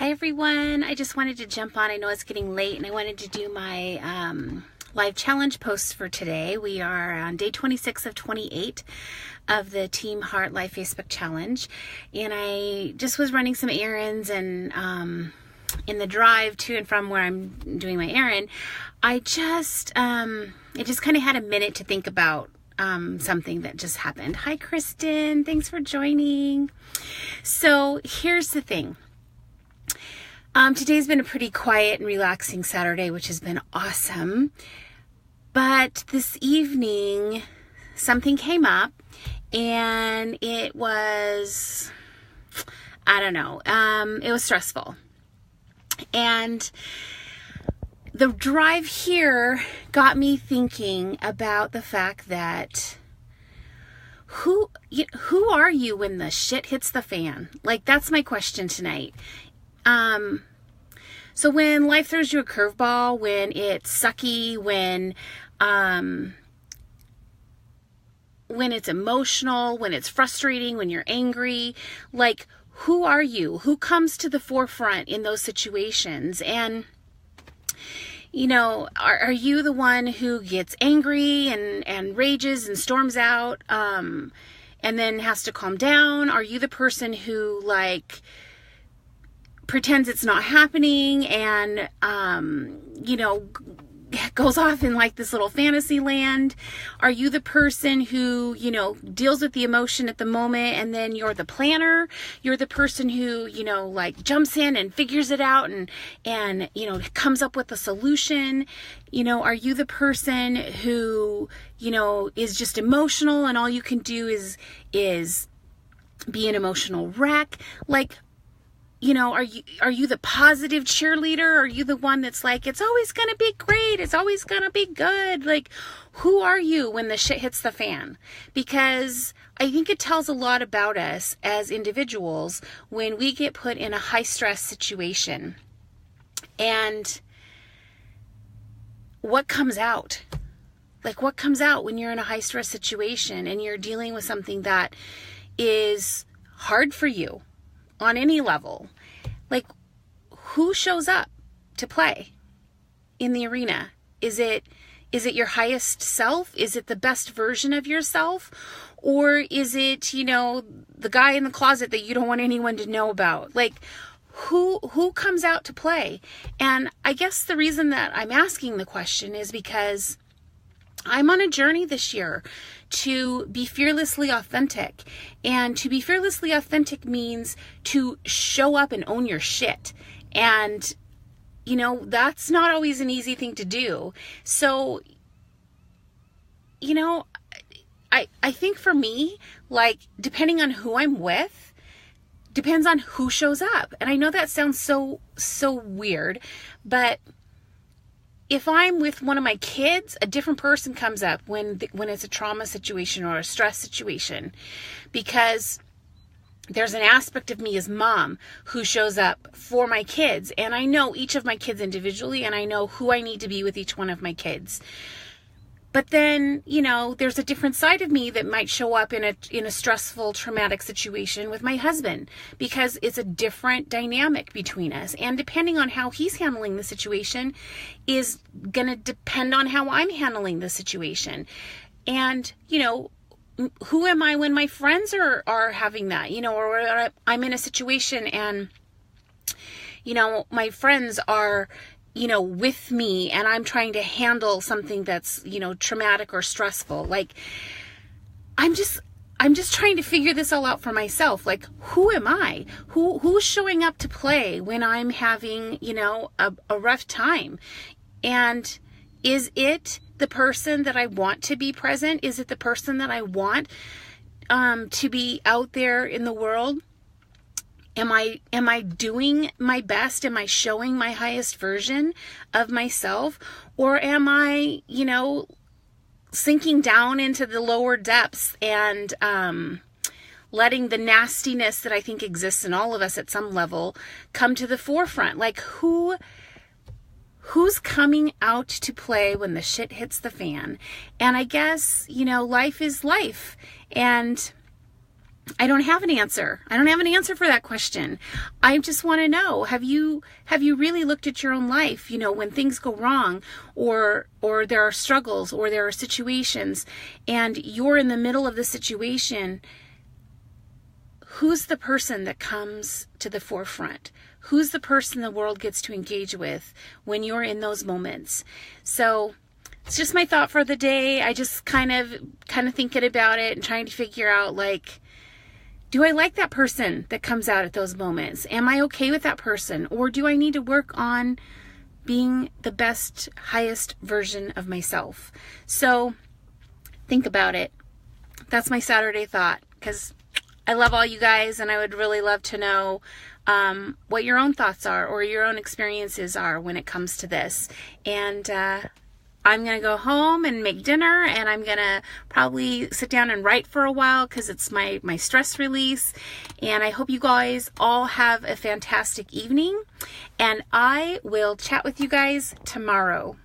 Hi everyone, I just wanted to jump on. I know it's getting late and I wanted to do my live challenge posts for today. We are on day 26 of 28 of the Team Heart Life Facebook challenge, and I just was running some errands, and in the drive to and from where I'm doing my errand, I just kind of had a minute to think about something that just happened. Hi Kristen, thanks for joining. So here's the thing. Today's been a pretty quiet and relaxing Saturday, which has been awesome. But this evening, something came up, and it was, it was stressful. And the drive here got me thinking about the fact that who are you when the shit hits the fan? Like, that's my question tonight. So when life throws you a curveball, when it's sucky, when it's emotional, when it's frustrating, when you're angry, like, who are you? Who comes to the forefront in those situations? And, are you the one who gets angry and rages and storms out, and then has to calm down? Are you the person who, pretends it's not happening and, goes off in this little fantasy land? Are you the person who, deals with the emotion at the moment, and then you're the planner? You're the person who, jumps in and figures it out and comes up with a solution? Are you the person who, is just emotional and all you can do is be an emotional wreck? Are you the positive cheerleader? Are you the one that's like, it's always going to be great, it's always going to be good? Who are you when the shit hits the fan? Because I think it tells a lot about us as individuals when we get put in a high stress situation. And what comes out? What comes out when you're in a high stress situation and you're dealing with something that is hard for you on any level? Who shows up to play in the arena? Is it your highest self? Is it the best version of yourself? Or is it, the guy in the closet that you don't want anyone to know about? Who comes out to play? And I guess the reason that I'm asking the question is because I'm on a journey this year to be fearlessly authentic. And to be fearlessly authentic means to show up and own your shit. And, that's not always an easy thing to do. So, I think for me, depending on who I'm with, depends on who shows up. And I know that sounds so weird, but if I'm with one of my kids, a different person comes up when it's a trauma situation or a stress situation, because there's an aspect of me as mom who shows up for my kids, and I know each of my kids individually, and I know who I need to be with each one of my kids. But then, there's a different side of me that might show up in a stressful, traumatic situation with my husband, because it's a different dynamic between us. And depending on how he's handling the situation is going to depend on how I'm handling the situation. And, who am I when my friends are having that, or I'm in a situation and, my friends are, with me and I'm trying to handle something that's, traumatic or stressful. I'm just trying to figure this all out for myself. Who am I? Who's showing up to play when I'm having, a rough time? And is it the person that I want to be present? Is it the person that I want to be out there in the world? Am I doing my best? Am I showing my highest version of myself? Or am I, sinking down into the lower depths and letting the nastiness that I think exists in all of us at some level come to the forefront? Who's coming out to play when the shit hits the fan? And I guess, life is life. And I don't have an answer. I don't have an answer for that question. I just want to know, have you really looked at your own life, when things go wrong or there are struggles or there are situations and you're in the middle of the situation, who's the person that comes to the forefront? Who's the person the world gets to engage with when you're in those moments? So it's just my thought for the day. I just kind of thinking about it and trying to figure out, do I like that person that comes out at those moments? Am I okay with that person? Or do I need to work on being the best, highest version of myself? So think about it. That's my Saturday thought, because I love all you guys and I would really love to know what your own thoughts are or your own experiences are when it comes to this. And I'm going to go home and make dinner, and I'm going to probably sit down and write for a while because it's my stress release. And I hope you guys all have a fantastic evening, and I will chat with you guys tomorrow.